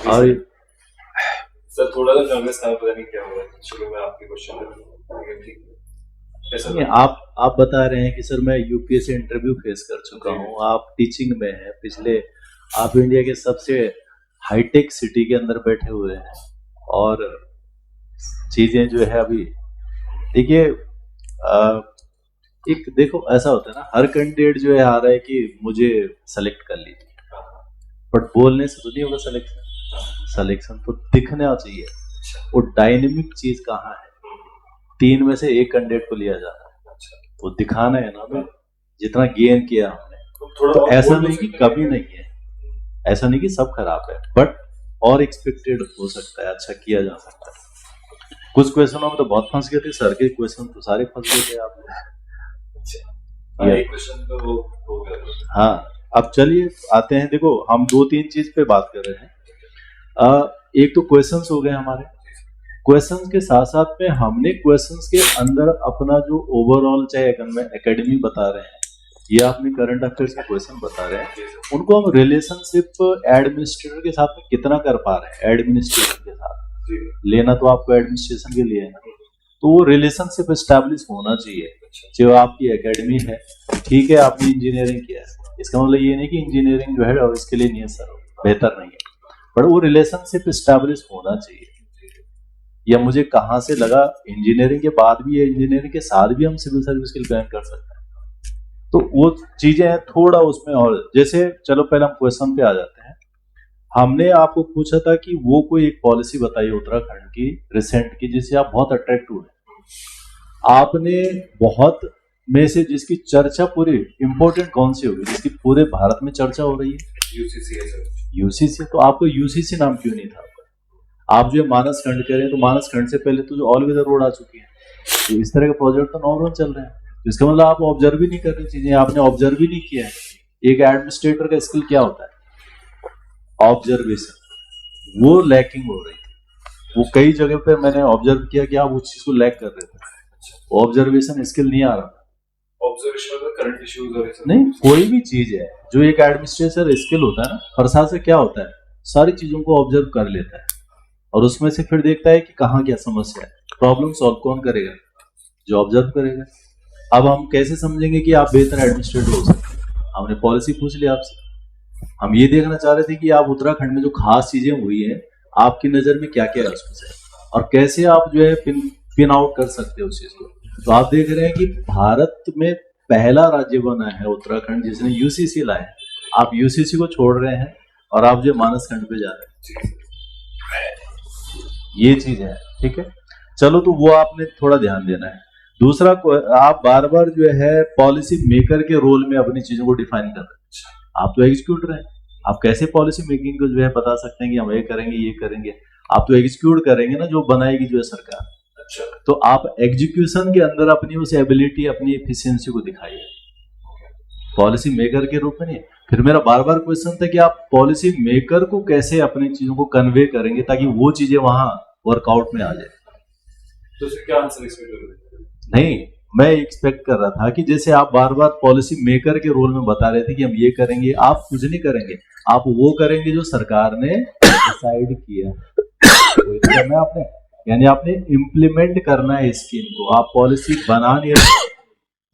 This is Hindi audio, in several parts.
और सर थोड़ा सा नर्वस था, पता नहीं क्या हुआ शुरू में आपके क्वेश्चन। ठीक कैसा नहीं, आप बता रहे हैं कि सर मैं यूपीएससी इंटरव्यू फेस कर चुका हूँ, आप टीचिंग में हैं पिछले, आप इंडिया के सबसे हाईटेक सिटी के अंदर बैठे हुए हैं और चीजें जो है अभी देखिए, एक देखो ऐसा होता है ना, हर कैंडिडेट जो है आ रहा है कि मुझे सेलेक्ट कर लीजिए, बट बोलने से तो नहीं होगा सिलेक्शन। सिलेक्शन तो दिखना चाहिए, वो डायनेमिक चीज कहाँ है। 3 में से 1 कैंडिडेट को लिया जा रहा है, वो दिखाना है ना हमें जितना गेन किया हमने। तो ऐसा नहीं कि कभी नहीं है, ऐसा नहीं कि सब खराब है, बट और एक्सपेक्टेड हो सकता है, अच्छा किया जा सकता है। कुछ क्वेश्चनों में तो बहुत फंस गए थे, सर के क्वेश्चन तो सारे फंस गए थे आप। क्वेश्चन तो वो हो गया। हाँ, अब चलिए आते हैं, देखो हम 2-3 चीज पे बात कर रहे हैं। एक तो क्वेश्चंस हो गए हमारे, क्वेश्चंस के साथ साथ में हमने क्वेश्चंस के अंदर अपना जो ओवरऑल, चाहे एकेडमी बता रहे हैं या अपने करंट अफेयर्स के क्वेश्चन बता रहे हैं, उनको हम रिलेशनशिप एडमिनिस्ट्रेटर के साथ में कितना कर पा रहे हैं। एडमिनिस्ट्रेशन के साथ लेना तो आपको एडमिनिस्ट्रेशन के लिए है ना, तो वो रिलेशनशिप एस्टैब्लिश होना चाहिए। जो आपकी एकेडमी है, ठीक है आपने इंजीनियरिंग किया है, इसका मतलब ये नहीं कि इंजीनियरिंग जो है और इसके लिए नहीं है सर बेहतर नहीं है, पर वो रिलेशनशिप एस्टैब्लिश होना चाहिए। या मुझे कहाँ से लगा इंजीनियरिंग के बाद भी या इंजीनियरिंग के साथ भी हम सिविल सर्विस के लिए प्लान कर सकते हैं, तो वो चीजें हैं थोड़ा उसमें। और जैसे चलो पहले हम क्वेश्चन पे आ जाते हैं। हमने आपको पूछा था कि वो कोई एक पॉलिसी बताइए उत्तराखंड की रिसेंट की जिससे आप बहुत अट्रैक्ट हुए। आपने बहुत में से जिसकी चर्चा पूरी इंपॉर्टेंट कौन सी होगी जिसकी पूरे भारत में चर्चा हो रही है? यूसीसी है सर। यूसीसी, तो आपको यूसीसी नाम क्यों नहीं था आपका? आप जो मानस खंड कह रहे हैं, तो मानस खंड से पहले तो जो ऑल वेदर रोड आ चुकी है, तो इस तरह के प्रोजेक्ट तो नॉर्मल चल रहे हैं। तो इसका मतलब आप ऑब्जर्व ही नहीं कर रहे चीजें, आपने ऑब्जर्व ही नहीं किया है। एक एडमिनिस्ट्रेटर का स्किल क्या होता है? ऑब्जर्वेशन, वो लैकिंग हो रही है। वो कई जगह पे मैंने ऑब्जर्व किया कि आप उस चीज को लैक कर रहे थे, ऑब्जर्वेशन स्किल नहीं आ रहा। ऑब्जर्वेशन में करंट इश्यूज नहीं, कोई भी चीज है जो एक एडमिनिस्ट्रेटर स्किल होता है ना, प्रशासक क्या होता है, सारी चीजों को ऑब्जर्व कर लेता है और उसमें से फिर देखता है कि कहाँ क्या समस्या है। प्रॉब्लम सॉल्व कौन करेगा? जो ऑब्जर्व करेगा। अब हम कैसे समझेंगे कि आप बेहतर एडमिनिस्ट्रेटर हो सकते हैं? हमने पॉलिसी पूछ लिया आपसे, हम ये देखना चाह रहे थे कि आप उत्तराखंड में जो खास चीजें हुई है आपकी नजर में क्या क्या है उसमें से, और कैसे आप जो है पिन आउट कर सकते हो उस चीज को। तो आप देख रहे हैं कि भारत में पहला राज्य बना है उत्तराखंड जिसने यूसीसी लाया है। आप यूसीसी को छोड़ रहे हैं और आप जो मानस खंड पे जा रहे हैं, ये चीज है। ठीक है, चलो तो वो आपने थोड़ा ध्यान देना है। दूसरा, आप बार बार जो है पॉलिसी मेकर के रोल में अपनी चीजों को डिफाइन कर रहे हैं। आप तो एग्जीक्यूटर हैं, आप कैसे पॉलिसी मेकिंग को जो है बता सकते हैं कि हम ये करेंगे ये करेंगे? आप तो एग्जीक्यूट करेंगे ना, जो बनाएगी जो है सरकार। तो आप एग्जीक्यूशन के अंदर अपनी उस एबिलिटी, अपनी एफिशिएंसी को दिखाइए, पॉलिसी मेकर के रूप में नहीं। फिर मेरा बार बार क्वेश्चन था कि आप पॉलिसी मेकर को कैसे अपनी चीजों को कन्वे करेंगे ताकि वो चीजें वहां वर्कआउट में आ जाए। तो क्या आंसर एक्सपेक्ट कर रहे थे? नहीं, मैं एक्सपेक्ट कर रहा था कि जैसे आप बार बार पॉलिसी मेकर के रोल में बता रहे थे कि हम ये करेंगे, आप कुछ नहीं करेंगे, आप वो करेंगे जो सरकार ने डिसाइड किया वही तो करना है आपने। यानी आपने इम्प्लीमेंट करना है स्कीम को, आप पॉलिसी बना नहीं रहे।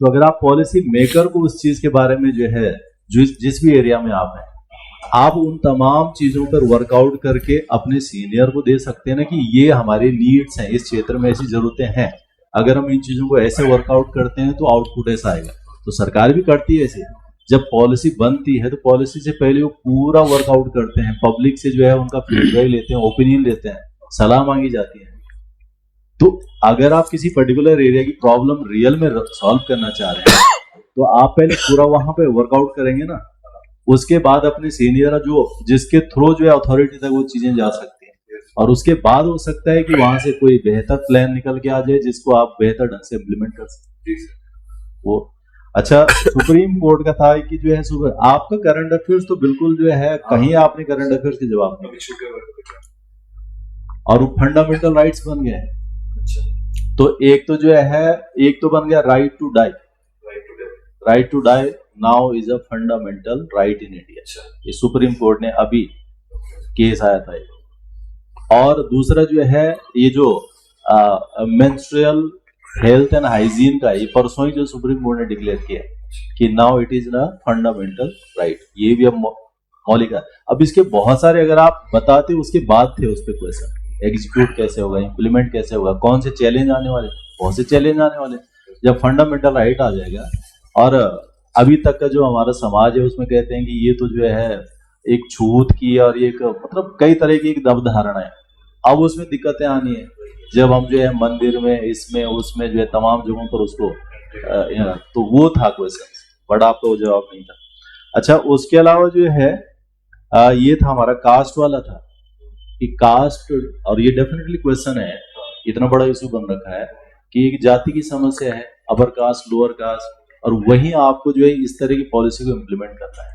तो अगर आप पॉलिसी मेकर को उस चीज के बारे में जो है, जिस भी एरिया में आप हैं, आप उन तमाम चीजों पर वर्कआउट करके अपने सीनियर को दे सकते हैं ना कि ये हमारी नीड्स हैं, इस क्षेत्र में ऐसी जरूरतें हैं, अगर हम इन चीजों को ऐसे वर्कआउट करते हैं तो आउटपुट ऐसा आएगा। तो सरकार भी करती है ऐसे, जब पॉलिसी बनती है तो पॉलिसी से पहले वो पूरा वर्कआउट करते हैं, पब्लिक से जो है उनका फीडबैक लेते हैं, ओपिनियन लेते हैं, सलाह मांगी जाती है। तो अगर आप किसी पर्टिकुलर एरिया की प्रॉब्लम रियल में सॉल्व करना चाह रहे हैं तो आप पहले पूरा वहां पे वर्कआउट करेंगे ना, उसके बाद अपने सीनियर जो जिसके थ्रू जो है अथॉरिटी तक वो चीजें जा सकती हैं, और उसके बाद हो सकता है कि वहां से कोई बेहतर प्लान निकल के आ जाए जिसको आप बेहतर ढंग से इम्प्लीमेंट कर सकते। वो अच्छा, सुप्रीम कोर्ट का था कि जो है आपका करंट अफेयर्स तो बिल्कुल जो है कहीं आपने करंट अफेयर्स के जवाब नहीं, और वो फंडामेंटल राइट्स बन गए। तो एक तो जो है, एक तो बन गया right to die, right to die now is a fundamental right in India. ये सुप्रीम कोर्ट ने अभी केस आया था ये। और दूसरा जो है ये जो मेंस्ट्रुअल हेल्थ एंड हाइजीन का, ये परसों ही जो सुप्रीम कोर्ट ने डिक्लेयर किया कि नाउ इट इज न फंडामेंटल राइट, ये भी अब मौलिक है। अब इसके बहुत सारे अगर आप बताते उसके बाद थे उस पर क्वेश्चन, एग्जीक्यूट कैसे होगा, इम्प्लीमेंट कैसे होगा, कौन से चैलेंज आने वाले, बहुत से चैलेंज आने वाले। जब फंडामेंटल राइट आ जाएगा, और अभी तक का जो हमारा समाज है उसमें कहते हैं कि ये तो जो है एक छूत की और एक मतलब कई तरह की एक दबधारणा है। अब उसमें दिक्कतें आनी है जब हम जो है मंदिर में इसमें उसमें जो है तमाम जगहों पर उसको तो वो था क्वेश्चन, बट आपका वो जवाब नहीं था। अच्छा, उसके अलावा जो है ये था हमारा कास्ट वाला था कि कास्ट, और ये डेफिनेटली क्वेश्चन है, इतना बड़ा इशू बन रखा है कि एक जाति की समस्या है, अपर कास्ट लोअर कास्ट, और वहीं आपको जो है इस तरह की पॉलिसी को इम्प्लीमेंट करना है।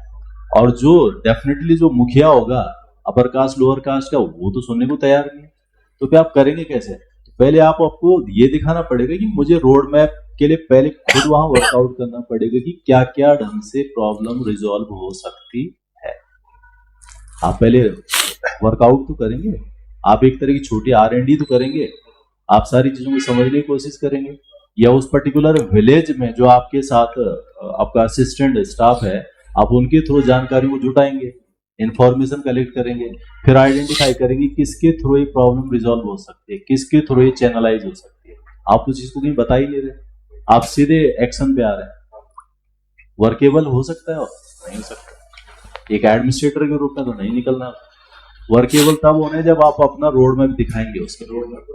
और जो डेफिनेटली जो मुखिया होगा अपर कास्ट लोअर कास्ट का, वो तो सुनने को तैयार नहीं है, तो फिर आप करेंगे कैसे? तो पहले आपको ये दिखाना पड़ेगा कि मुझे रोड मैप के लिए पहले खुद वहां वर्कआउट करना पड़ेगा कि क्या क्या ढंग से प्रॉब्लम रिजॉल्व हो सकती है। आप पहले वर्कआउट तो करेंगे, आप एक तरह की छोटी R&D तो करेंगे, आप सारी चीजों को समझने की कोशिश करेंगे, या उस पर्टिकुलर विलेज में जो आपके साथ आपका असिस्टेंट स्टाफ है, आप उनके थ्रू जानकारी को जुटाएंगे, इंफॉर्मेशन कलेक्ट करेंगे, फिर आइडेंटिफाई करेंगे किसके थ्रू ये प्रॉब्लम रिजॉल्व हो सकती है, किसके थ्रू ये चैनलाइज हो सकती है। आप उस चीज को कहीं बता ही नहीं रहे, आप सीधे एक्शन पे आ रहे हैं। वर्केबल हो सकता है और नहीं हो सकता, एक एडमिनिस्ट्रेटर के रूप में तो नहीं निकलना। वर्केबल तब होने जब आप अपना रोड मैप दिखाएंगे उसके रोड मैप,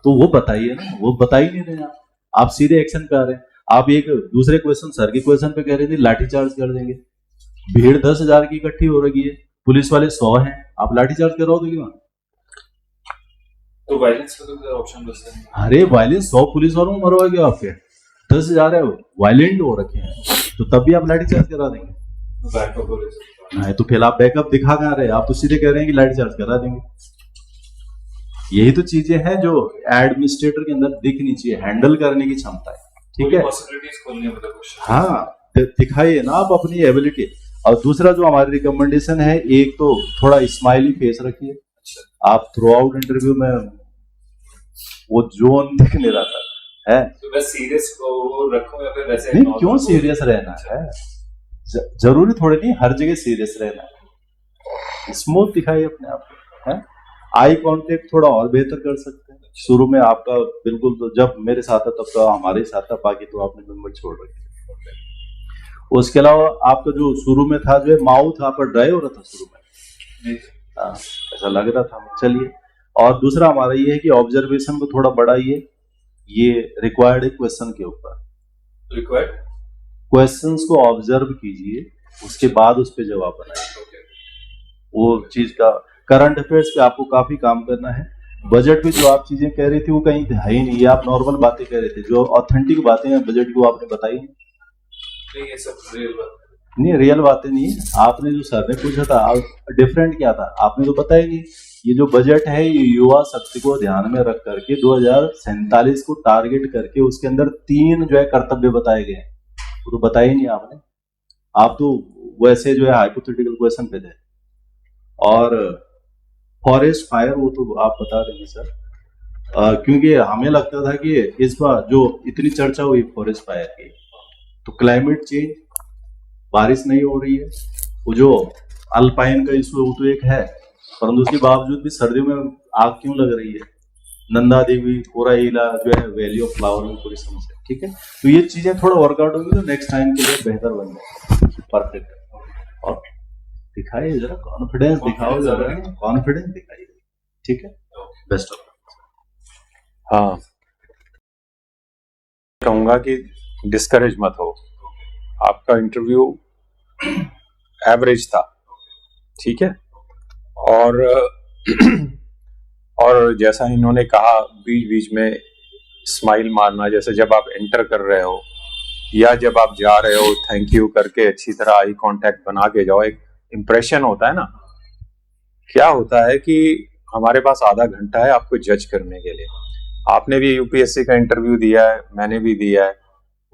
तो वो बताइए ना, वो बता ही नहीं रहे आप सीधे एक्शन पे आ रहे हैं। आप एक दूसरे क्वेश्चन सर के क्वेश्चन पे कह रहे थे लाठीचार्ज कर देंगे, भीड़ 10,000 की इकट्ठी हो रही है, पुलिस वाले 100 हैं, आप लाठीचार्ज करवाओगे वहां? तो वायलेंस का तो ऑप्शन बचता है। अरे वायलेंस 100 पुलिस वालों को मरवाओगे, आपके 10,000 है वायलेंट हो रखे हैं, तो तब भी आप लाठीचार्ज करा देंगे? नहीं, तो फिर आप बैकअप दिखा कहां रहे? आप तो सीधे कह रहे हैं कि लाठीचार्ज करा देंगे। यही तो चीजें हैं जो एडमिनिस्ट्रेटर के अंदर दिखनी चाहिए, हैंडल करने की क्षमता है। ठीक है, हाँ, दिखाइए ना आप अपनी एबिलिटी। और दूसरा जो हमारी रिकमेंडेशन है, एक तो थोड़ा स्माइली फेस रखिए। आप थ्रू आउट इंटरव्यू में वो जोन दिख नहीं रहा है, तो बस सीरियस को रखो या फिर वैसे? नहीं, क्यों सीरियस रहना है? जरूरी थोड़ी नहीं हर जगह सीरियस रहना है, स्मूथ दिखाइए अपने आप को, है। आई कांटेक्ट थोड़ा और बेहतर कर सकते हैं। शुरू में आपका बिल्कुल, तो जब मेरे साथ था तब तो हमारे साथ था, बाकी तो आपने नंबर छोड़ रखे। उसके अलावा आपका जो शुरू में था जो है माउथ आपका ड्राई हो रहा था शुरू में, ऐसा लग रहा था। चलिए, और दूसरा हमारा ये है कि ऑब्जर्वेशन को थोड़ा बढ़ाइए, ये रिक्वायर्ड है क्वेश्चन के ऊपर। रिक्वायर्ड क्वेश्चंस को ऑब्जर्व कीजिए, उसके बाद उस पर जवाब बनाइए। वो चीज का करंट अफेयर्स पे आपको काफी काम करना है। बजट पे जो आप चीजें कह रही थी वो कहीं है ही नहीं, ये आप नॉर्मल बातें कह रहे थे, जो ऑथेंटिक बातें हैं बजट की वो आपने बताई नहीं। ये सब रियल बात नहीं, रियल बातें नहीं। आपने जो सर ने पूछा था डिफरेंट क्या था, आपने तो बताया नहीं। ये जो बजट है ये युवा शक्ति को ध्यान में रख करके 2047 को टारगेट करके उसके अंदर 3 जो है कर्तव्य बताए गए हैं, वो तो बताया ही नहीं आपने। आप तो वैसे जो है हाइपोथेटिकल क्वेश्चन पे थे। और फॉरेस्ट फायर वो तो आप बता रहे हैं सर, क्योंकि हमें लगता था कि इस बार जो इतनी चर्चा हुई फॉरेस्ट फायर की, तो क्लाइमेट चेंज, बारिश नहीं हो रही है, वो जो अल्पाइन का इशू वो तो एक है, परंतु उसके बावजूद भी सर्दियों में आग क्यों लग रही है? नंदा देवी पूरा इला जो है वैली ऑफ फ्लावर में पूरी समस्या। ठीक है, तो ये चीजें थोड़ा वर्कआउट होंगी तो नेक्स्ट टाइम के लिए बेहतर बन जाए, परफेक्ट। और दिखाइए जरा कॉन्फिडेंस, दिखाओ जरा कॉन्फिडेंस दिखाइए। ठीक है, बेस्ट ऑफ। हाँ, कहूंगा कि डिस्करेज मत हो। आपका इंटरव्यू एवरेज था, ठीक है, और जैसा इन्होंने कहा बीच बीच में स्माइल मारना, जैसे जब आप एंटर कर रहे हो या जब आप जा रहे हो, थैंक यू करके अच्छी तरह आई कांटेक्ट बना के जाओ, एक इम्प्रेशन होता है ना। क्या होता है कि हमारे पास आधा घंटा है आपको जज करने के लिए। आपने भी यूपीएससी का इंटरव्यू दिया है, मैंने भी दिया है,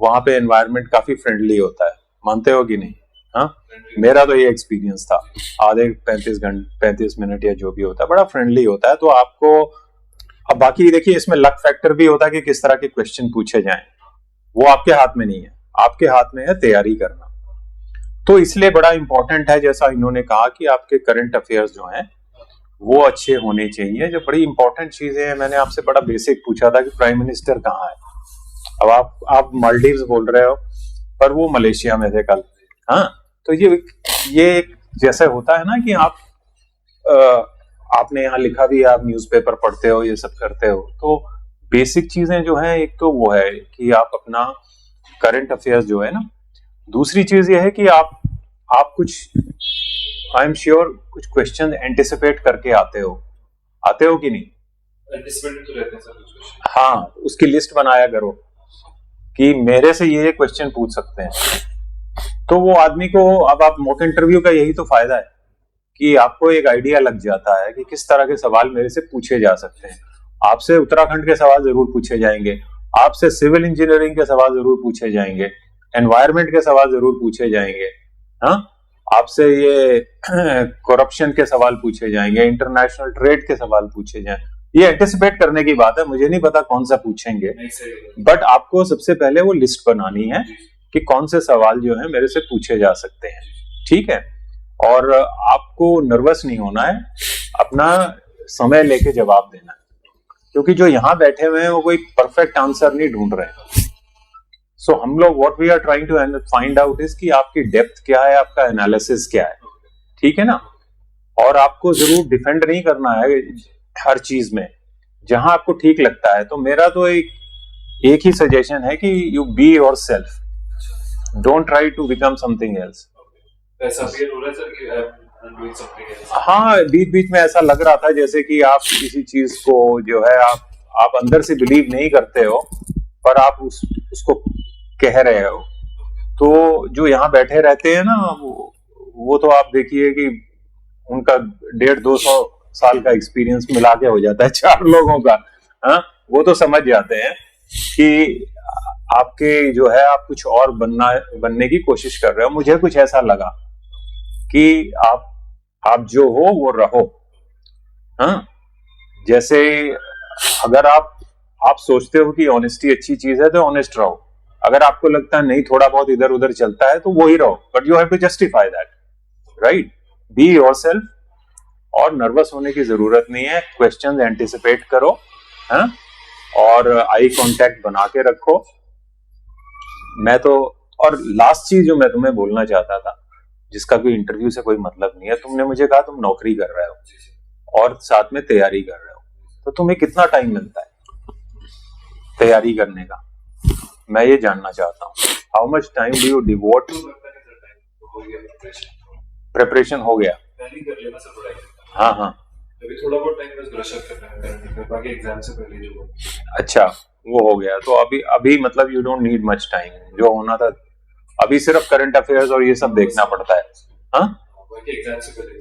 वहां पे एनवायरनमेंट काफी फ्रेंडली होता है, मानते हो कि नहीं? हाँ, मेरा तो ये एक्सपीरियंस था। आधे 35 मिनट या जो भी होता है बड़ा फ्रेंडली होता है। तो आपको अब बाकी देखिए इसमें लक फैक्टर भी होता है कि किस तरह के क्वेश्चन पूछे जाएं, वो आपके हाथ में नहीं है, आपके हाथ में है तैयारी करना। तो इसलिए बड़ा इंपॉर्टेंट है, जैसा इन्होंने कहा कि आपके करंट अफेयर्स जो हैं वो अच्छे होने चाहिए। जो बड़ी इंपॉर्टेंट चीजें हैं, मैंने आपसे बड़ा बेसिक पूछा था कि प्राइम मिनिस्टर कहाँ है। अब आप मालदीव्स बोल रहे हो पर वो मलेशिया में थे कल। हाँ, तो ये जैसे होता है ना कि आपने यहाँ लिखा भी, आप न्यूज़पेपर पढ़ते हो, ये सब करते हो, तो बेसिक चीजें जो हैं, एक तो वो है कि आप अपना करंट अफेयर्स जो है ना, दूसरी चीज ये है कि आप कुछ, आई एम श्योर कुछ क्वेश्चन एंटिसिपेट करके आते हो कि नहीं? एंटिसिपेट तो रहते हैं सर कुछ क्वेश्चन। हाँ, उसकी लिस्ट बनाया करो कि मेरे से ये क्वेश्चन पूछ सकते हैं। तो वो आदमी को, अब आप मॉक इंटरव्यू का यही तो फायदा है कि आपको एक आइडिया लग जाता है कि किस तरह के सवाल मेरे से पूछे जा सकते हैं। आपसे उत्तराखंड के सवाल जरूर पूछे जाएंगे, आपसे सिविल इंजीनियरिंग के सवाल जरूर पूछे जाएंगे, एनवायरमेंट के सवाल जरूर पूछे जाएंगे, हाँ, आपसे ये करप्शन के सवाल पूछे जाएंगे, इंटरनेशनल ट्रेड के सवाल पूछे जाएंगे। ये एंटिसिपेट करने की बात है, मुझे नहीं पता कौन सा पूछेंगे, बट आपको सबसे पहले वो लिस्ट बनानी है कि कौन से सवाल जो है मेरे से पूछे जा सकते हैं। ठीक है, और आपको नर्वस नहीं होना है, अपना समय लेके जवाब देना है, क्योंकि जो यहाँ बैठे हुए हैं वो कोई परफेक्ट आंसर नहीं ढूंढ रहे हैं। सो हम लोग what we are trying to find out is कि आपकी डेप्थ क्या है, आपका एनालिसिस क्या है। ठीक है ना, और आपको जरूर डिफेंड नहीं करना है हर चीज में, जहां आपको ठीक लगता है। तो मेरा तो एक ही सजेशन है कि you be yourself, don't try to become something else. ऐसा फील हो रहा है सर कि I am doing something else? हाँ, बीच बीच में ऐसा लग रहा था जैसे कि आप किसी चीज को जो है आप अंदर से बिलीव नहीं करते हो, पर आप उसको कह रहे हो। तो जो यहाँ बैठे रहते हैं ना, वो तो आप देखिए कि उनका 150-200 साल का एक्सपीरियंस मिला के हो जाता है 4 लोगों का। हाँ, वो तो समझ जाते हैं कि आपके जो है आप कुछ और बनने की कोशिश कर रहे हो। मुझे कुछ ऐसा लगा कि आप जो हो वो रहो। हाँ, जैसे अगर आप सोचते हो कि ऑनेस्टी अच्छी चीज है तो ऑनेस्ट रहो। अगर आपको लगता है नहीं थोड़ा बहुत इधर उधर चलता है तो वो ही रहो, but you have to justify that, right? Be yourself, और नर्वस होने की जरूरत नहीं है। क्वेश्चंस एंटिसिपेट करो, हाँ, और आई कांटेक्ट बना के रखो। और लास्ट चीज जो मैं तुम्हें बोलना चाहता था, जिसका कोई इंटरव्यू से कोई मतलब नहीं है, तुमने मुझे कहा तुम नौकरी कर रहे हो और साथ में तैयारी कर रहे हो, तो तुम्हें कितना टाइम मिलता है तैयारी करने का? मैं ये जानना चाहता हूँ, how much time do you devote? Preparation हो गया? हाँ हाँ, अभी थोड़ा बहुत टाइम बस ब्रश अप करना है, बाकी एग्जाम से पहले जो। अच्छा, वो हो गया। तो अभी मतलब you don't need much time, जो होना था अभी सिर्फ करंट अफेयर्स और ये सब देखना पड़ता है। हाँ, बाकी एग्जाम से पहले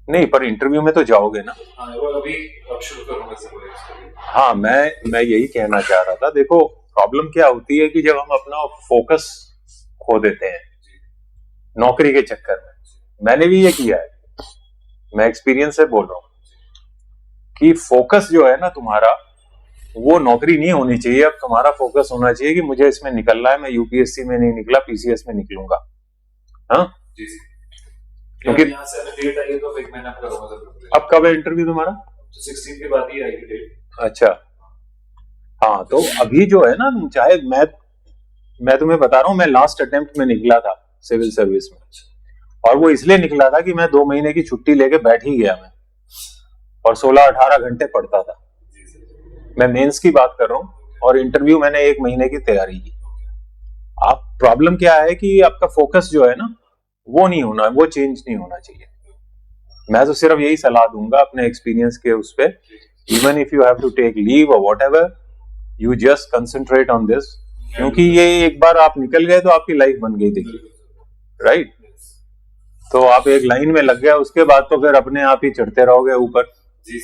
नहीं, पर इंटरव्यू में तो जाओगे ना? हाँ, वो अभी अब शुरू करूंगा सर। हाँ, मैं यही कहना चाह रहा था। देखो, प्रॉब्लम क्या होती है कि जब हम अपना फोकस खो देते हैं नौकरी के चक्कर में, मैंने भी ये किया है, मैं एक्सपीरियंस से बोल रहा हूँ कि फोकस जो है ना तुम्हारा, वो नौकरी नहीं होनी चाहिए। अब तुम्हारा फोकस होना चाहिए कि मुझे इसमें निकलना है, मैं यूपीएससी में नहीं निकला, पीसीएस में निकलूंगा। हाँ, क्योंकि यहाँ से अभी डेट आई है तो 1 महीना करूंगा। अब कब है इंटरव्यू तुम्हारा? तो 16 के बाद ही आएगी डेट। अच्छा, हाँ, तो अभी जो है ना, चाहे मैं तुम्हें बता रहा हूँ, मैं लास्ट अटेम्प्ट में निकला था सिविल सर्विस में, और वो इसलिए निकला था कि मैं 2 महीने की छुट्टी लेके बैठ ही गया मैं, और 16-18 घंटे पढ़ता था। मैं मेंस की बात कर रहा हूँ, और इंटरव्यू मैंने 1 महीने की तैयारी की। आप प्रॉब्लम क्या है कि आपका फोकस जो है ना, वो नहीं होना, वो चेंज नहीं होना चाहिए। मैं तो सिर्फ यही सलाह दूंगा अपने एक्सपीरियंस के उस पे, even if you have to take leave और whatever, you just concentrate on this, क्योंकि ये एक बार आप निकल गए तो आपकी लाइफ बन गई थी, राइट? तो आप एक लाइन में लग गया, उसके बाद तो फिर अपने आप ही चढ़ते रहोगे ऊपर।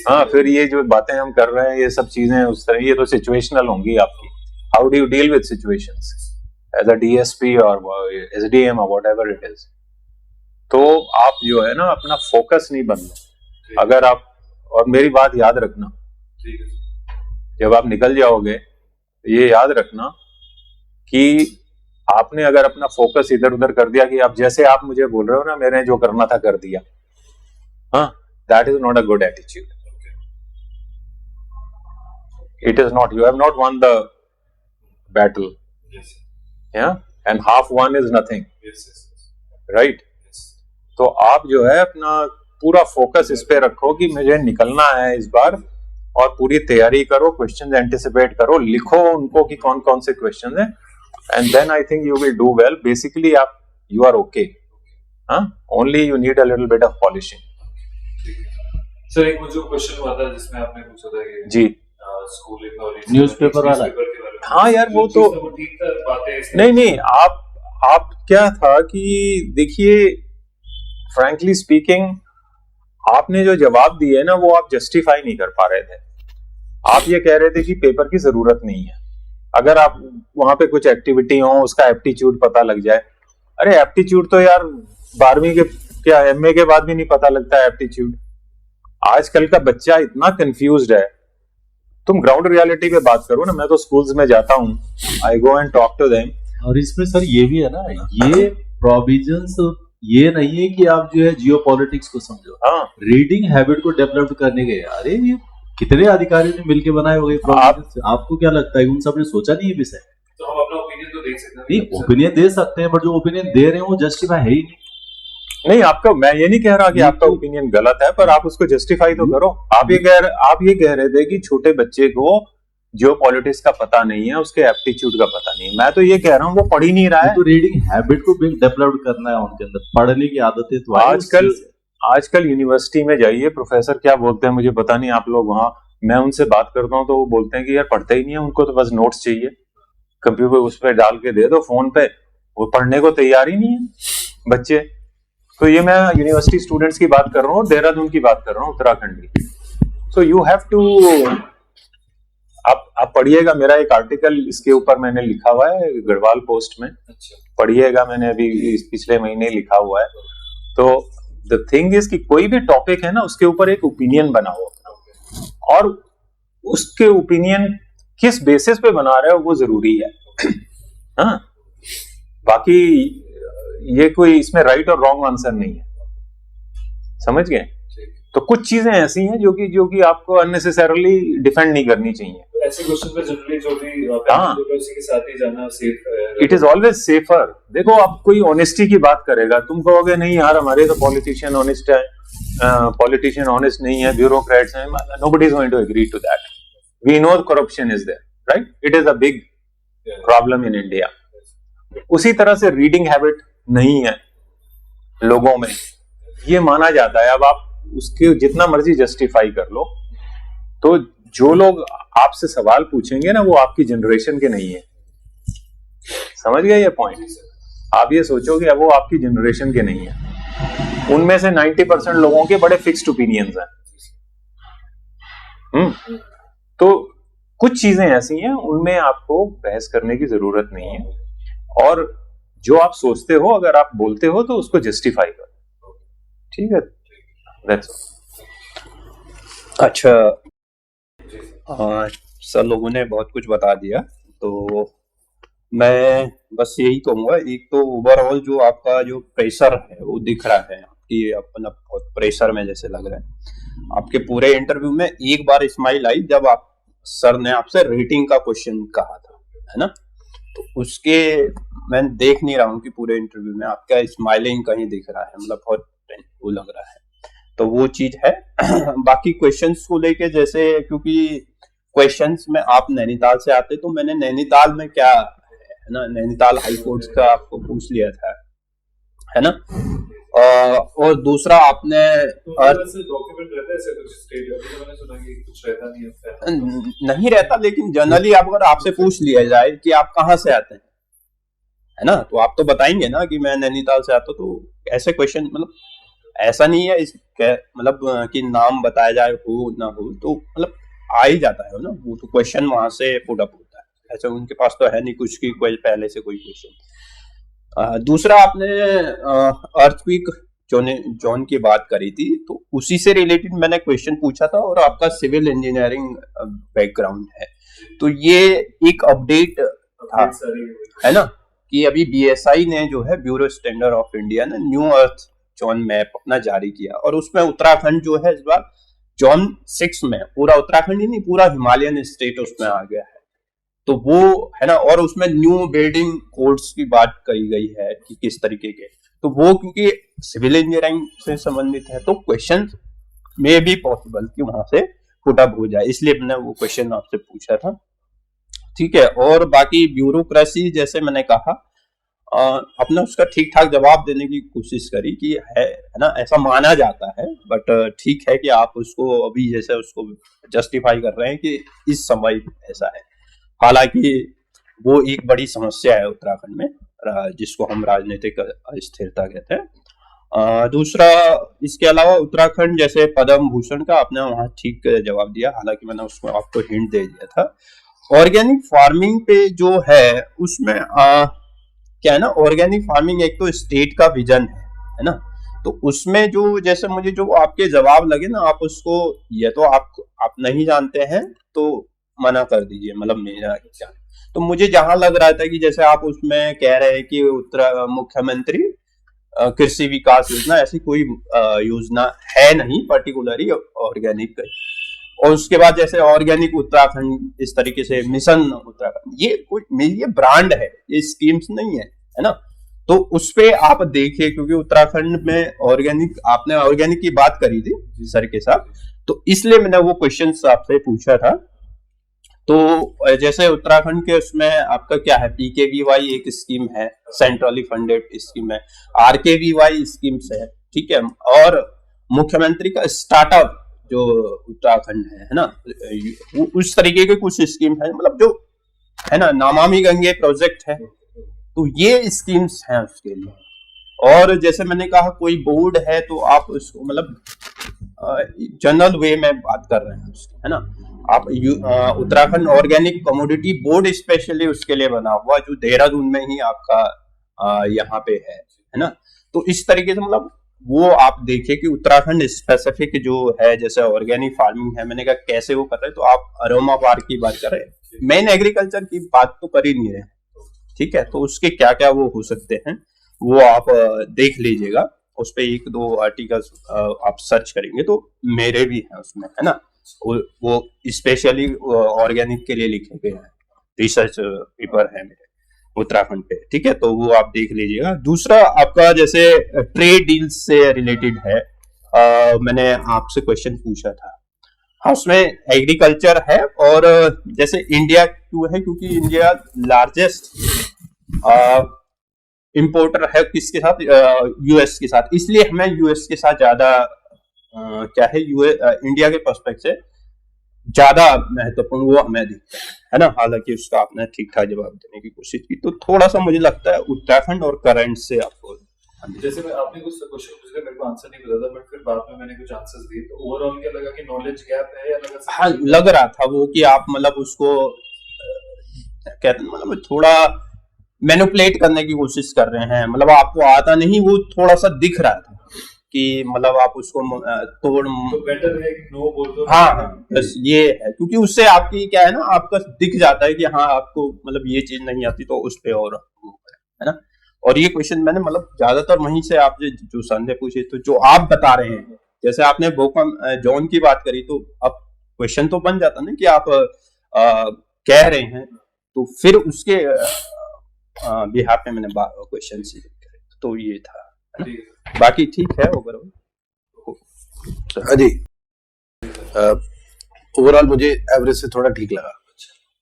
हाँ, फिर ये जो बातें हम कर रहे हैं, ये सब चीजें उस तरह, ये तो सिचुएशनल होंगी आपकी। How do you deal with situations? As a DSP और एसडीएम और व्हाटएवर इट इज, तो आप जो है ना अपना फोकस नहीं बदलो। अगर आप, और मेरी बात याद रखना, ठीक है जब आप निकल जाओगे तो ये याद रखना कि आपने अगर अपना फोकस इधर उधर कर दिया कि आप जैसे आप मुझे बोल रहे हो ना मैंने जो करना था कर दिया, हाँ, that is not a good attitude. It is not, you have not won the battle, yes yeah, and half won is nothing, yes yes right? yes तो आप जो है अपना पूरा फोकस इस पे रखो कि मुझे निकलना है इस बार, और पूरी तैयारी करो, क्वेश्चंस एंटिसिपेट करो, लिखो उनको कि कौन कौन से क्वेश्चन हैं, and then I think you will do well. Basically आप, यू आर ओके, हाँ, only you need a little bit of polishing. Sir एक मुझे क्वेश्चन हुआ था जिसमें आपने पूछा था कि जी, स्कूलिंग और न्यूज़पेपर वाला। न्यूज़पेपर के बारे में। हाँ यार, वो जो तो चीज़ है वो ठीक था, बातें इसमें- नहीं नहीं, आप क्या था कि देखिए, फ्रैंकली स्पीकिंग, आपने जो जवाब दिए ना वो आप जस्टिफाई नहीं कर पा रहे थे। आप ये कह रहे थे कि पेपर की जरूरत नहीं है, अगर आप वहां पे कुछ एक्टिविटी हो उसका एप्टीट्यूड पता लग जाए। अरे एप्टीट्यूड तो यार 12वीं के क्या एमए के बाद भी नहीं पता लगता है एप्टीट्यूड। आजकल का बच्चा इतना कंफ्यूज्ड है। तुम ग्राउंड रियलिटी पे बात करो ना, मैं तो स्कूल्स में जाता हूँ, I go and talk to them. और इसमें सर ये भी है ना, ये प्रोविजंस ये नहीं है कि आप जो है जियो पॉलिटिक्स को समझो, हाँ, रीडिंग हैबिट को डेवलप करने के। अरे ये कितने अधिकारियों ने मिलके बनाए होंगे प्रोविजंस, आपको क्या लगता है उन सब ने सोचा नहीं है विषय? तो हम अपना ओपिनियन तो देख सकते हैं। नहीं, ओपिनियन दे सकते हैं, बट जो ओपिनियन दे रहे हैं वो जस्टिफाई है ही नहीं। नहीं, आपका, मैं ये नहीं कह रहा कि आपका ओपिनियन गलत है, पर आप उसको जस्टिफाई तो करो। आप ये कह रहे थे कि छोटे बच्चे को जियो पॉलिटिक्स का पता नहीं है, उसके एप्टीट्यूड का पता नहीं है। मैं तो ये कह रहा हूँ वो पढ़ ही नहीं रहा है। तो रीडिंग हैबिट को डेवलप करना है उनके अंदर, पढ़ने की आदतें तो आए उस चीज से। आजकल यूनिवर्सिटी में जाइए, प्रोफेसर क्या बोलते हैं मुझे पता नहीं, आप लोग वहां, मैं उनसे बात करता हूँ तो वो बोलते हैं कि यार पढ़ते ही नहीं है, उनको तो बस नोट्स चाहिए, कंप्यूटर उस पर डाल के दे दो फोन पे, वो पढ़ने को तैयार ही नहीं है बच्चे। तो ये मैं यूनिवर्सिटी स्टूडेंट्स की बात कर रहा हूँ, देहरादून की बात कर रहा हूँ, उत्तराखंड की। सो यू हैव टू, आप पढ़िएगा, मेरा एक आर्टिकल इसके ऊपर मैंने लिखा हुआ है गढ़वाल पोस्ट में, अच्छा पढ़िएगा, मैंने अभी पिछले महीने लिखा हुआ है। तो द थिंग इज कि कोई भी टॉपिक है ना उसके ऊपर एक ओपिनियन बनाओ, और उसके ओपिनियन किस बेसिस पे बना रहे हो वो जरूरी है। हाँ, बाकी ये कोई इसमें राइट और रॉन्ग आंसर नहीं है, समझ गए? तो कुछ चीजें ऐसी हैं जो कि आपको अननेसेसरली डिफेंड नहीं करनी चाहिए। ऐसे क्वेश्चन पे जनरली जो भी हाँ, उसी के साथ ही जाना सेफ है। It is always safer. देखो, आप कोई ऑनेस्टी की बात करेगा, तुम कहोगे नहीं यार हमारे तो पॉलिटिशियन ऑनेस्ट है, पॉलिटिशियन ऑनेस्ट नहीं है, ब्यूरोक्रेट्स हैं, nobody is going to agree to that. We know corruption is there, right? It is a big problem in India. उसी तरह से रीडिंग हैबिट नहीं है लोगों में, ये माना जाता है। अब आप उसके जितना मर्जी जस्टिफाई कर लो, तो जो लोग आपसे सवाल पूछेंगे ना वो आपकी जनरेशन के नहीं है, समझ गए ये पॉइंट? आप ये सोचो कि अब वो आपकी जनरेशन के नहीं है। उनमें से 90% लोगों के बड़े फिक्स्ड ओपिनियंस हैं। तो कुछ चीजें ऐसी हैं उनमें आपको बहस करने की जरूरत नहीं है, और जो आप सोचते हो अगर आप बोलते हो तो उसको जस्टिफाई करो, ठीक है? That's all. अच्छा, सर लोगों ने बहुत कुछ बता दिया, तो मैं बस यही कहूँगा, एक तो ओवरऑल जो आपका जो प्रेशर है वो दिख रहा है कि अपना बहुत प्रेशर में जैसे लग रहा है। आपके पूरे इंटरव्यू में एक बार स्माइल आई जब आप सर ने आपसे रेटिंग का क्वेश्चन कहा था, है ना? तो उसके मैं देख नहीं रहा हूँ कि पूरे इंटरव्यू में आपका स्माइलिंग कहीं दिख रहा है, मतलब बहुत वो लग रहा है, तो वो चीज है। बाकी क्वेश्चंस को लेके, जैसे क्योंकि क्वेश्चंस में आप नैनीताल से आते, तो मैंने नैनीताल में क्या है ना, नैनीताल हाई कोर्ट का आपको पूछ लिया था, है ना? और दूसरा आपने डॉक्यूमेंट रहता है ऐसे कुछ स्टेट, अभी तो मैंने सुना कि कुछ रहता नहीं रहता, लेकिन जनरली अगर आपसे पूछ लिया जाए कि आप कहाँ से आते हैं, है ना, तो आप तो बताएंगे ना कि मैं नैनीताल से आता हूँ। तो ऐसे क्वेश्चन, मतलब ऐसा नहीं है मतलब कि नाम बताया जाए हो ना हो, तो मतलब आ ही जाता है ना, वो तो क्वेश्चन वहां से पुट अप होता है। ऐसा उनके पास तो है नहीं कुछ की कोई पहले से कोई क्वेश्चन। दूसरा आपने अर्थक्वेक जोन की बात करी थी, तो उसी से रिलेटेड मैंने क्वेश्चन पूछा था, और आपका सिविल इंजीनियरिंग बैकग्राउंड है, तो ये एक अपडेट था, है ना, कि अभी बीएसआई ने जो है ब्यूरो स्टैंडर्ड ऑफ इंडिया ने न्यू अर्थ जोन मैप अपना जारी किया, और उसमें उत्तराखंड जो है इस बार जोन 6 में, पूरा उत्तराखंड ही नहीं पूरा हिमालयन स्टेट उसमें आ गया है। तो वो है ना, और उसमें न्यू बिल्डिंग कोड्स की बात करी गई है कि किस तरीके के, तो वो क्योंकि सिविल इंजीनियरिंग से संबंधित है तो क्वेश्चन में भी पॉसिबल कि वहां से पुट अप हो जाए, इसलिए मैंने वो क्वेश्चन आपसे पूछा था। ठीक है, और बाकी ब्यूरोक्रेसी जैसे मैंने कहा अपना उसका ठीक ठाक जवाब देने की कोशिश करी कि है ना, ऐसा माना जाता है, बट ठीक है कि आप उसको अभी जैसे उसको जस्टिफाई कर रहे हैं कि इस समय ऐसा है, हालांकि वो एक बड़ी समस्या है उत्तराखंड में, जिसको हम राजनीतिक अस्थिरता कहते हैं। दूसरा, इसके अलावा उत्तराखंड जैसे पद्म भूषण का आपने वहाँ ठीक जवाब दिया, हालांकि मैंने उसको आपको हिंट दे दिया था। ऑर्गेनिक फार्मिंग पे जो है उसमें क्या है ना, ऑर्गेनिक फार्मिंग एक तो स्टेट का विजन है ना, तो उसमें जो जैसे मुझे जो आपके जवाब लगे ना, आप उसको ये तो आप नहीं जानते हैं तो मना कर दीजिए, मतलब मेरा क्या, तो मुझे जहां लग रहा था कि जैसे आप उसमें कह रहे हैं कि मुख्यमंत्री कृषि विकास योजना, ऐसी कोई योजना है नहीं पर्टिकुलरली ऑर्गेनिक, और उसके बाद जैसे ऑर्गेनिक उत्तराखंड, इस तरीके से मिशन उत्तराखंड, ये ब्रांड है, ये स्कीम्स नहीं है ना, तो उस पे आप देखिए, क्योंकि उत्तराखंड में ऑर्गेनिक, आपने ऑर्गेनिक की बात करी थी सर के साथ, तो इसलिए मैंने वो क्वेश्चन आपसे पूछा था। तो जैसे उत्तराखंड के उसमें आपका क्या है, पीकेवीवाई एक स्कीम है, सेंट्रली फंडेड स्कीम है, आरकेवीवाई स्कीम्स है, ठीक है, और मुख्यमंत्री का स्टार्टअप जो उत्तराखंड है ना, उस तरीके के कुछ स्कीम है, मतलब जो है ना, नमामि गंगे प्रोजेक्ट है, तो ये स्कीम्स हैं उसके लिए। और जैसे मैंने कहा कोई बोर्ड है तो आप उसको मतलब जनरल वे में बात कर रहे हैं उसकी, है ना, आप Uttarakhand organic commodity board specially उसके लिए बना हुआ, जो देहरादून में ही आपका यहाँ पे है ना, तो इस तरीके से मतलब वो आप देखिए कि उत्तराखंड स्पेसिफिक जो है, जैसे ऑर्गेनिक फार्मिंग है, मैंने कहा कैसे वो कर रहे हैं, तो आप अरोमा पार्क की बात कर रहे हैं, मेन एग्रीकल्चर की बात तो कर ही नहीं रहे, ठीक है, तो उसके क्या क्या वो हो सकते हैं वो आप देख लीजिएगा, उस पर 1-2 आर्टिकल्स आप सर्च करेंगे तो मेरे भी हैं उसमें, है ना, वो स्पेशली ऑर्गेनिक के लिए लिखे गए हैं, रिसर्च पेपर है मेरे उत्तराखंड पे, ठीक है, तो वो आप देख लीजिएगा। दूसरा आपका जैसे ट्रेड डील्स से रिलेटेड है, मैंने आपसे क्वेश्चन पूछा था, हाँ, उसमें एग्रीकल्चर है, और जैसे इंडिया क्यों है, क्योंकि इंडिया लार्जेस्ट इंपोर्टर है किसके साथ, यूएस के साथ, इसलिए हमें यूएस के साथ ज्यादा क्या है, इंडिया के पर्सपेक्टिव से ज्यादा महत्वपूर्ण वो हमें दिखता है ना, हालांकि उसका आपने ठीक ठाक जवाब देने की कोशिश की, तो थोड़ा सा मुझे लगता है उत्तराखंड और करंट से आपको, जैसे मैं आपने कुछ क्वेश्चन पूछा, मेरे को आंसर नहीं पता था, बट फिर बाद में मैंने कुछ आंसर्स दिए, तो ओवरऑल क्या लगा कि नॉलेज गैप है या लगा, हाँ, लग रहा था वो कि आप मतलब उसको कहते हैं, मतलब थोड़ा मैनिपुलेट करने की कोशिश कर रहे हैं, मतलब आपको आता नहीं, वो थोड़ा सा दिख रहा था कि मतलब आप उसको तोड़, तो बेटर है कि नो बोल दो। हाँ, बस ये है, क्योंकि उससे आपकी क्या है ना, आपका दिख जाता है कि हाँ आपको मतलब ये चीज नहीं आती, तो उस पे और है ना, और ये क्वेश्चन मैंने मतलब ज्यादातर वहीं से आप जो संदेह पूछे, तो जो आप बता रहे हैं, जैसे आपने जोन की बात करी, तो अब क्वेश्चन तो बन जाता ना कि आप कह रहे हैं, तो फिर उसके बिहार पे मैंने क्वेश्चन से, तो ये था, बाकी ठीक है ओवरऑल। हाँ जी, ओवरऑल मुझे एवरेज से थोड़ा ठीक लगा,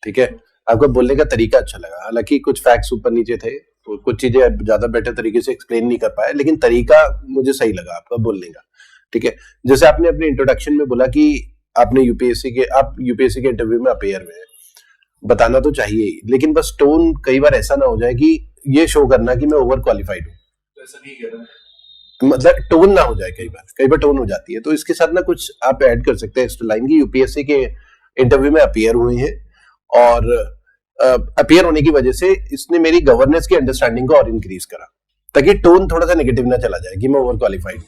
ठीक है, आपका बोलने का तरीका अच्छा लगा, हालांकि कुछ फैक्ट्स ऊपर नीचे थे, तो कुछ चीजें ज्यादा बेटर तरीके से एक्सप्लेन नहीं कर पाए, लेकिन तरीका मुझे सही लगा आपका बोलने का, ठीक है। जैसे आपने अपने इंट्रोडक्शन में बोला कि आप यूपीएससी के इंटरव्यू में अपेयर हुए हैं, बताना तो चाहिए ही, लेकिन बस टोन कई बार ऐसा ना हो जाए कि ये शो करना कि मैं ओवर क्वालिफाइड हूँ, तो ऐसा नहीं कह रहा, मतलब टोन ना हो जाए, कई बार टोन हो जाती है, तो इसके साथ ना कुछ आप ऐड कर सकते हैं एक्स्ट्रा लाइन की, यूपीएससी के इंटरव्यू में अपियर हुए हैं और अपीयर होने की वजह से इसने मेरी गवर्नेंस की अंडरस्टैंडिंग को और इंक्रीज करा, ताकि टोन थोड़ा सा नेगेटिव ना चला जाए कि मैं ओवर क्वालिफाइड हूं।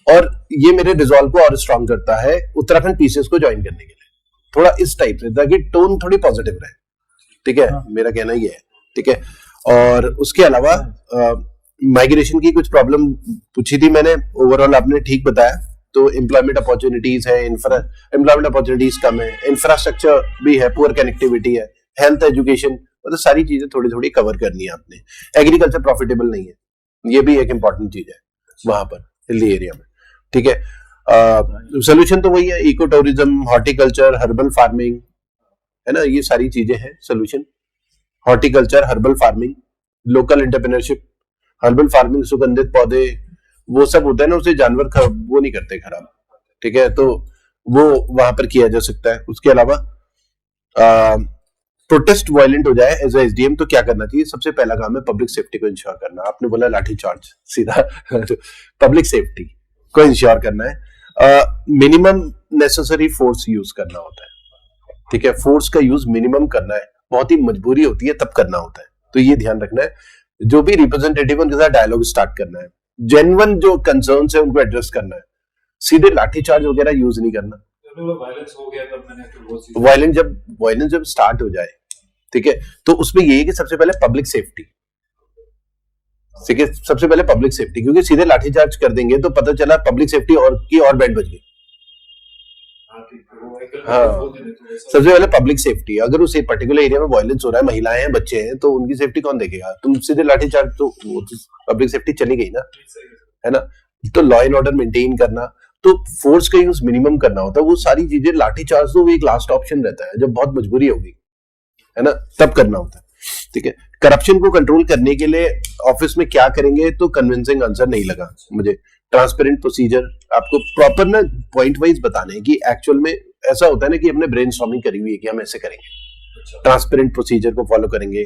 और ये मेरे रिजॉल्व को और स्ट्रांग करता है उत्तराखंड पीसीएस को ज्वाइन करने के लिए, थोड़ा इस टाइप से, ताकि टोन थोड़ी पॉजिटिव रहे। ठीक है, मेरा कहना ये है। ठीक है, और उसके अलावा माइग्रेशन की कुछ प्रॉब्लम पूछी थी मैंने, ओवरऑल आपने ठीक बताया। तो एम्प्लॉयमेंट अपॉर्चुनिटीज है, एम्प्लॉयमेंट अपॉर्चुनिटीज कम है, इंफ्रास्ट्रक्चर भी है, पुअर कनेक्टिविटी है, हेल्थ, एजुकेशन, मतलब सारी चीजें थोड़ी थोड़ी कवर करनी है आपने। एग्रीकल्चर प्रॉफिटेबल नहीं है, ये भी एक इंपॉर्टेंट चीज है वहां पर हिली एरिया में। ठीक है, सोल्यूशन तो वही है, eco tourism, horticulture, herbal farming, है ना, ये सारी चीजें हैं solution. Horticulture, herbal farming, local entrepreneurship, herbal farming, सुगंधित पौधे, वो सब होता है ना, उसे जानवर वो नहीं करते खराब। ठीक है, तो वो वहां पर किया जा सकता है। उसके अलावा प्रोटेस्ट वायलेंट हो जाए एज एसडीएम तो क्या करना चाहिए? सबसे पहला काम है पब्लिक सेफ्टी को इंश्योर करना। आपने बोला लाठी चार्ज, सीधा पब्लिक सेफ्टी को इंश्योर करना है। मिनिमम नेसेसरी फोर्स यूज करना होता है। ठीक है, फोर्स का यूज मिनिमम करना है, बहुत ही मजबूरी होती है तब करना होता है, तो ये ध्यान रखना है। जो भी रिप्रेजेंटेटिव उनके साथ डायलॉग स्टार्ट करना है, जेन्युइन जो कंसर्न्स है उनको एड्रेस करना है, सीधे लाठी चार्ज वगैरह यूज नहीं करना। वायलेंस हो गया तब मैंने फिर वो चीज़ वायलेंस जब स्टार्ट हो जाए, ठीक है, तो उसमें ये है कि सबसे पहले पब्लिक सेफ्टी, ठीक है, सबसे पहले पब्लिक सेफ्टी, क्योंकि सीधे लाठीचार्ज कर देंगे तो पता चला पब्लिक सेफ्टी और बैंड बज गई। हाँ, सबसे पहले पब्लिक सेफ्टी। अगर उस पर्टिकुलर एरिया में वायलेंस हो रहा है, महिलाएं हैं, बच्चे हैं, तो उनकी सेफ्टी कौन देखेगा? तुम सीधे लाठीचार्ज, तो पब्लिक सेफ्टी चली गई ना, है ना। तो लॉ एंड ऑर्डर मेंटेन करना, तो फोर्स का यूज मिनिमम करना होता है। वो सारी चीजें, लाठीचार्ज तो एक लास्ट ऑप्शन रहता है जब बहुत मजबूरी होगी, है ना, तब करना होता है। ठीक है, करप्शन को कंट्रोल करने के लिए ऑफिस में क्या करेंगे? तो कन्विंसिंग आंसर नहीं लगा मुझे। ट्रांसपेरेंट प्रोसीजर, आपको प्रॉपर ना पॉइंट वाइज बताने हैं कि एक्चुअल में ऐसा होता है ना कि हमने ब्रेनस्टॉर्मिंग करी हुई है कि हम ऐसे करेंगे, ट्रांसपेरेंट प्रोसीजर को फॉलो करेंगे।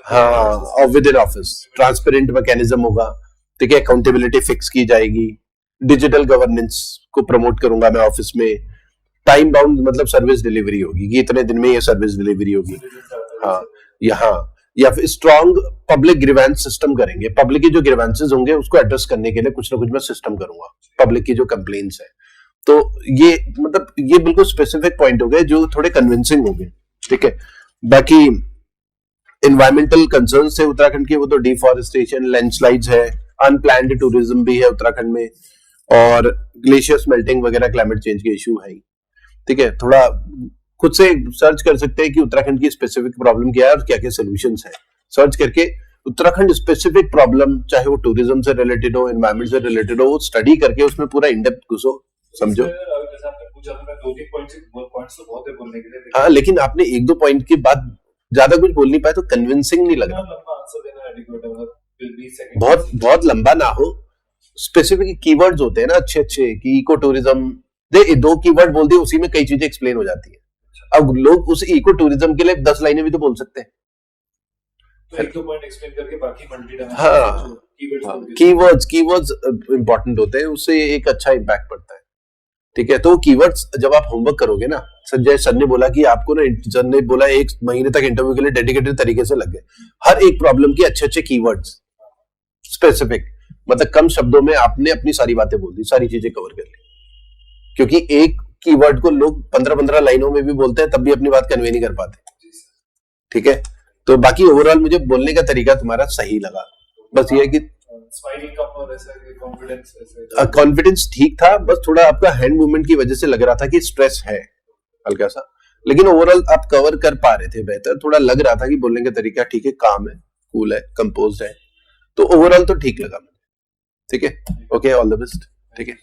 हाँ, और with in office transparent mechanism होगा। ठीक है, अकाउंटेबिलिटी फिक्स की जाएगी, डिजिटल गवर्नेंस को प्रमोट करूंगा मैं ऑफिस में, टाइम बाउंड मतलब सर्विस डिलीवरी होगी कि इतने दिन में ये सर्विस डिलीवरी होगी। हाँ, यहाँ या फिर स्ट्रॉन्ग पब्लिक ग्रीवेंस सिस्टम करेंगे। पब्लिक की जो ग्रीवेंसेस होंगे उसको एड्रेस करने के लिए कुछ ना कुछ मैं सिस्टम करूंगा, पब्लिक की जो कंप्लेंट्स है। तो ये मतलब ये बिल्कुल स्पेसिफिक पॉइंट हो गए जो थोड़े कन्विंसिंग हो गए। ठीक है, बाकी एनवायरमेंटल कंसर्न है उत्तराखंड के, वो तो डिफॉरेस्टेशन, लैंडस्लाइड्स है, अनप्लान्ड टूरिज्म भी है उत्तराखंड में, और ग्लेशियर मेल्टिंग वगैरह क्लाइमेट चेंज के इशू है। ठीक है, थोड़ा खुद से सर्च कर सकते हैं कि उत्तराखंड की स्पेसिफिक प्रॉब्लम क्या है और क्या क्या सोल्यूशंस है। सर्च करके उत्तराखंड स्पेसिफिक प्रॉब्लम, चाहे वो टूरिज्म से रिलेटेड हो, एनवायरमेंट से रिलेटेड हो, वो स्टडी करके उसमें पूरा इन डेप्थ घुसो, समझो। हाँ, लेकिन आपने एक दो पॉइंट के बाद ज्यादा कुछ बोल नहीं पाए तो कन्विंसिंग नहीं लग रहा। बहुत लंबा ना हो, स्पेसिफिक कीवर्ड्स होते हैं ना अच्छे कि इको टूरिज्म, दो कीवर्ड बोल दिए उसी में कई चीजें एक्सप्लेन हो जाती है। अब लोग उस इको टूरिज्म के लिए 10 लाइनें भी तो बोल सकते हैं। तो एक दो पॉइंट एक्सप्लेन करके बाकी मल्टी-डायमेंशनल हाँ, कीवर्ड्स इंपॉर्टेंट होते हैं, उससे एक अच्छा इम्पैक्ट पड़ता है। ठीक है, तो कीवर्ड्स जब आप होमवर्क करोगे ना, संजय सर ने बोला कि आपको ना, सर ने बोला 1 महीने तक इंटरव्यू के लिए डेडिकेटेड तरीके से लग गए, हर एक प्रॉब्लम के अच्छे कीवर्ड्स स्पेसिफिक, मतलब कम शब्दों में आपने अपनी सारी बातें बोल दी, सारी चीजें कवर कर ली। क्योंकि एक कीवर्ड को लोग 15-15 लाइनों में भी बोलते हैं, तब भी अपनी बात कन्वे नहीं कर पाते। ठीक है, तो बाकी ओवरऑल मुझे बोलने का तरीका तुम्हारा सही लगा। बस ये है कि कॉन्फिडेंस ठीक था, बस थोड़ा आपका हैंड मूवमेंट की वजह से लग रहा था कि स्ट्रेस है हल्का सा, लेकिन ओवरऑल आप कवर कर पा रहे थे बेहतर। थोड़ा लग रहा था कि बोलने का तरीका ठीक है, काम है, कूल है, कंपोज्ड है, तो ओवरऑल तो ठीक लगा। ठीक है, ओके, ऑल द बेस्ट। ठीक है।